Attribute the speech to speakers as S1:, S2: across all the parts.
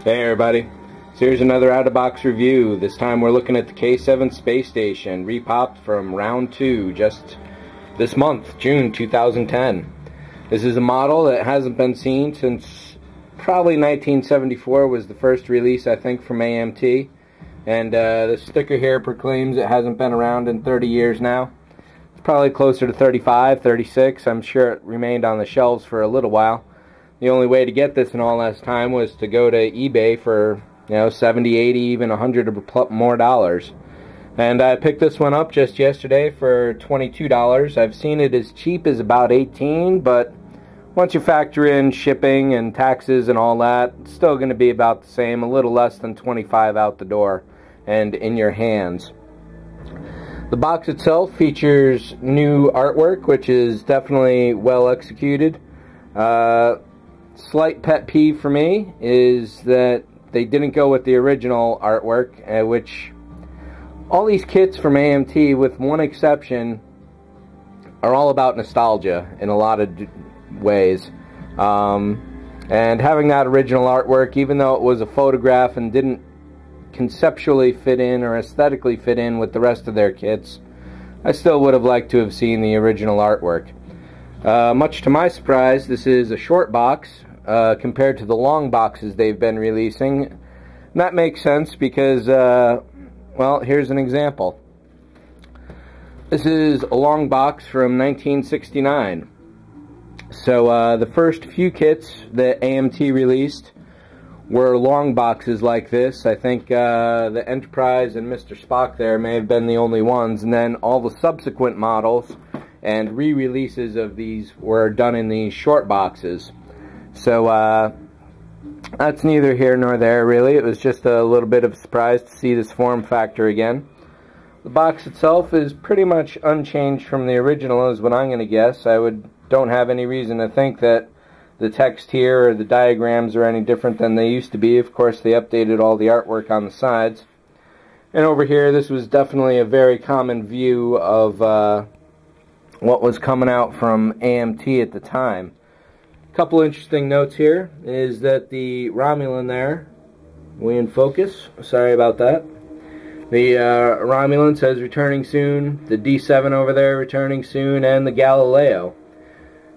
S1: Hey everybody, so here's another out-of-box review. This time we're looking at the K-7 space station, repopped from round 2 just this month, June 2010. This is a model that hasn't been seen since probably 1974 was the first release, I think, from AMT. And the sticker here proclaims it hasn't been around in 30 years now. It's probably closer to 35, 36. I'm sure it remained on the shelves for a little while. The only way to get this in all this time was to go to eBay for, you know, 70, 80, even 100 or more dollars. And I picked this one up just yesterday for $22. I've seen it as cheap as about 18, but once you factor in shipping and taxes and all that, it's still going to be about the same, a little less than 25 out the door and in your hands. The box itself features new artwork, which is definitely well executed. Slight pet peeve for me is that they didn't go with the original artwork, which all these kits from AMT, with one exception, are all about nostalgia in a lot of ways. And having that original artwork, even though it was a photograph and didn't conceptually fit in or aesthetically fit in with the rest of their kits, I still would have liked to have seen the original artwork. Much to my surprise, this is a short box compared to the long boxes they've been releasing. And that makes sense because, well, here's an example. This is a long box from 1969. So the first few kits that AMT released were long boxes like this. I think the Enterprise and Mr. Spock there may have been the only ones, and then all the subsequent models and re-releases of these were done in these short boxes. So that's neither here nor there, really. It was just a little bit of a surprise to see this form factor again. The box itself is pretty much unchanged from the original, is what I'm going to guess. Don't have any reason to think that the text here or the diagrams are any different than they used to be. Of course, they updated all the artwork on the sides. And over here, this was definitely a very common view of what was coming out from AMT at the time. A couple interesting notes here is that the Romulan there, we in focus, sorry about that. The Romulan says returning soon, the D7 over there returning soon, and the Galileo.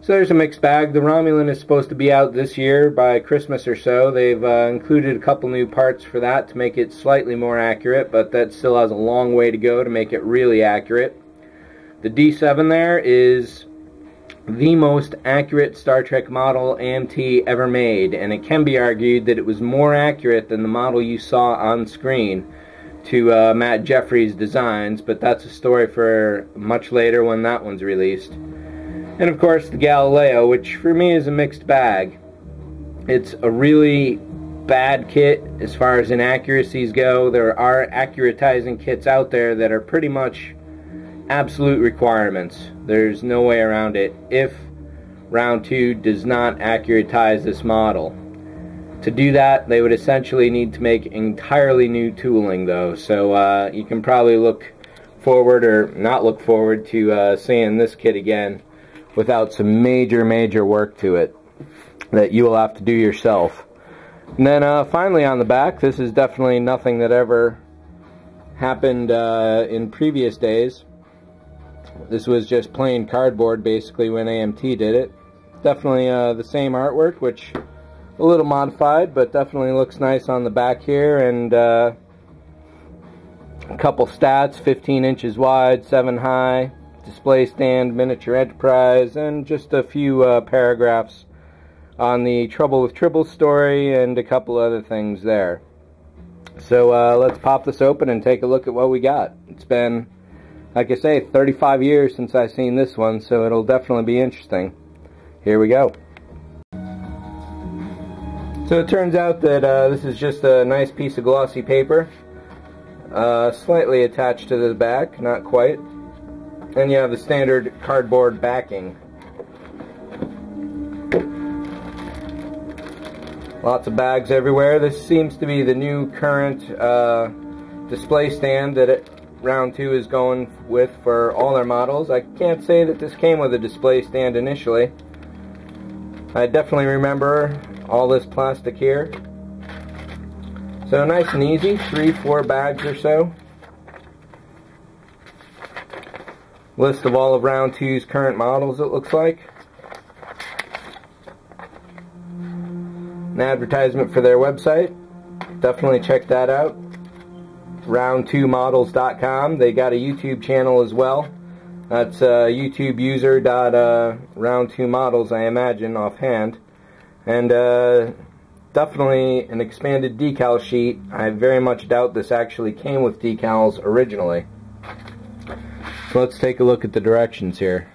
S1: So there's a mixed bag. The Romulan is supposed to be out this year by Christmas or so. They've included a couple new parts for that to make it slightly more accurate, but that still has a long way to go to make it really accurate. The D7 there is the most accurate Star Trek model AMT ever made, and it can be argued that it was more accurate than the model you saw on screen to Matt Jeffries' designs, but that's a story for much later when that one's released. And of course the Galileo, which for me is a mixed bag. It's a really bad kit as far as inaccuracies go. There are accuratizing kits out there that are pretty much absolute requirements. There's no way around it if round 2 does not accuratize this model. To do that, they would essentially need to make entirely new tooling, though. So you can probably look forward, or not look forward, to seeing this kit again without some major work to it that you will have to do yourself. And then finally on the back, this is definitely nothing that ever happened in previous days. This was just plain cardboard basically when AMT did it. Definitely the same artwork, which a little modified, but definitely looks nice on the back here. And a couple stats: 15 inches wide, 7 high, display stand, miniature Enterprise, and just a few paragraphs on the Trouble with Tribbles story and a couple other things there. So let's pop this open and take a look at what we got. It's been, like I say, 35 years since I've seen this one, so it'll definitely be interesting. Here we go. So it turns out that this is just a nice piece of glossy paper, slightly attached to the back, not quite. And you have the standard cardboard backing. Lots of bags everywhere. This seems to be the new current display stand that round 2 is going with for all their models. I can't say that this came with a display stand initially. I definitely remember all this plastic here. So nice and easy, 3-4 bags or so. List of all of Round 2's current models, it looks like. An advertisement for their website. Definitely check that out. round2models.com. They got a YouTube channel as well. That's YouTube user.round2models, I imagine, offhand. And definitely an expanded decal sheet. I very much doubt this actually came with decals originally. So let's take a look at the directions here.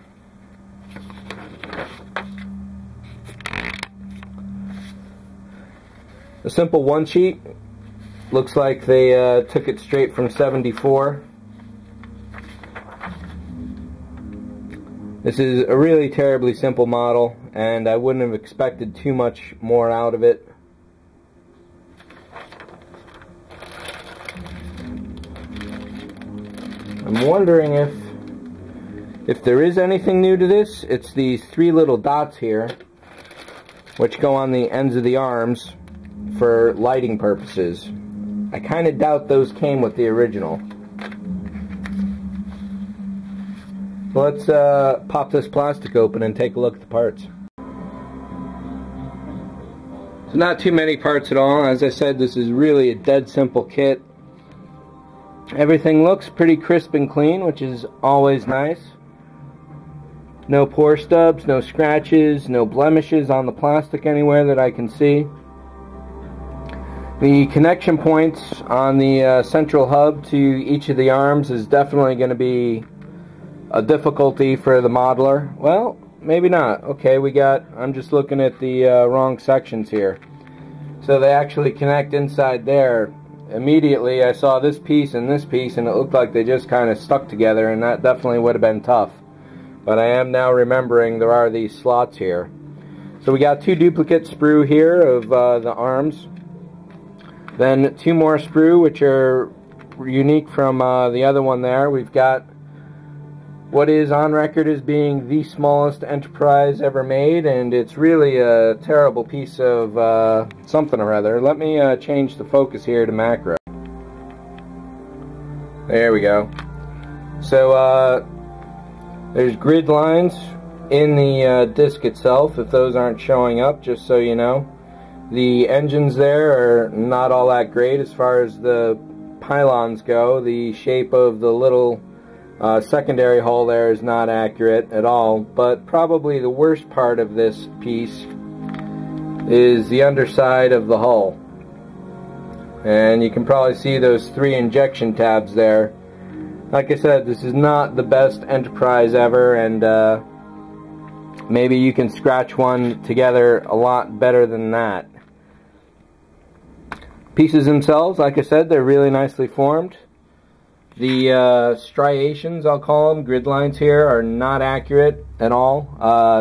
S1: A simple one sheet. Looks like they took it straight from 74. This is a really terribly simple model, and I wouldn't have expected too much more out of it. I'm wondering if there is anything new to this. It's these 3 little dots here, which go on the ends of the arms for lighting purposes. I kind of doubt those came with the original. Let's pop this plastic open and take a look at the parts. So not too many parts at all. As I said, this is really a dead simple kit. Everything looks pretty crisp and clean, which is always nice. No pore stubs, no scratches, no blemishes on the plastic anywhere that I can see. The connection points on the central hub to each of the arms is definitely going to be a difficulty for the modeler. Well, maybe not. Okay, I'm just looking at the wrong sections here. So they actually connect inside there. Immediately I saw this piece and it looked like they just kind of stuck together, and that definitely would have been tough. But I am now remembering there are these slots here. So we got 2 duplicate sprue here of the arms. Then 2 more sprue, which are unique from the other one there. We've got what is on record as being the smallest Enterprise ever made, and it's really a terrible piece of something or other. Let me change the focus here to macro. There we go. So there's grid lines in the disc itself, if those aren't showing up, just so you know. The engines there are not all that great as far as the pylons go. The shape of the little secondary hull there is not accurate at all, but probably the worst part of this piece is the underside of the hull. And you can probably see those 3 injection tabs there. Like I said, this is not the best Enterprise ever, and maybe you can scratch one together a lot better than that. Pieces themselves, like I said, they're really nicely formed. The striations, I'll call them, grid lines here, are not accurate at all.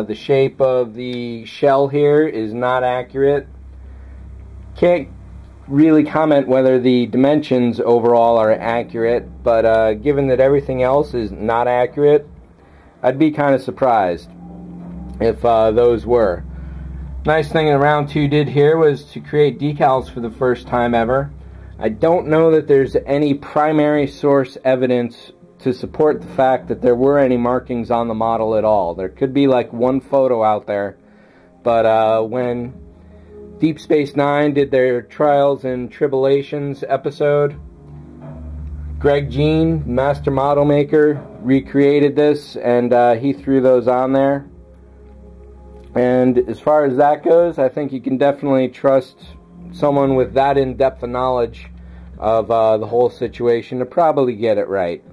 S1: The shape of the shell here is not accurate. Can't really comment whether the dimensions overall are accurate, but given that everything else is not accurate, I'd be kind of surprised if those were. Nice thing that Round 2 did here was to create decals for the first time ever. I don't know that there's any primary source evidence to support the fact that there were any markings on the model at all. There could be like one photo out there, but when Deep Space Nine did their Trials and Tribulations episode, Greg Jean, master model maker, recreated this, and he threw those on there. And as far as that goes, I think you can definitely trust someone with that in-depth knowledge of the whole situation to probably get it right.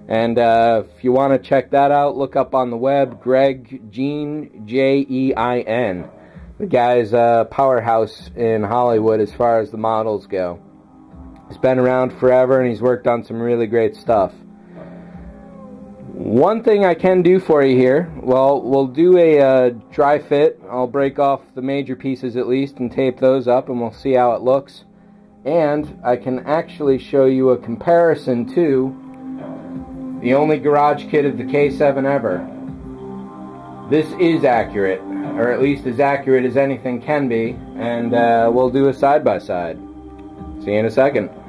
S1: And if you want to check that out, look up on the web, Greg Jean, J-E-I-N. The guy's a powerhouse in Hollywood as far as the models go. He's been around forever, and he's worked on some really great stuff. One thing I can do for you here, well, we'll do a dry fit. I'll break off the major pieces at least and tape those up, and we'll see how it looks. And I can actually show you a comparison to the only garage kit of the K-7 ever. This is accurate, or at least as accurate as anything can be, and we'll do a side-by-side. See you in a second.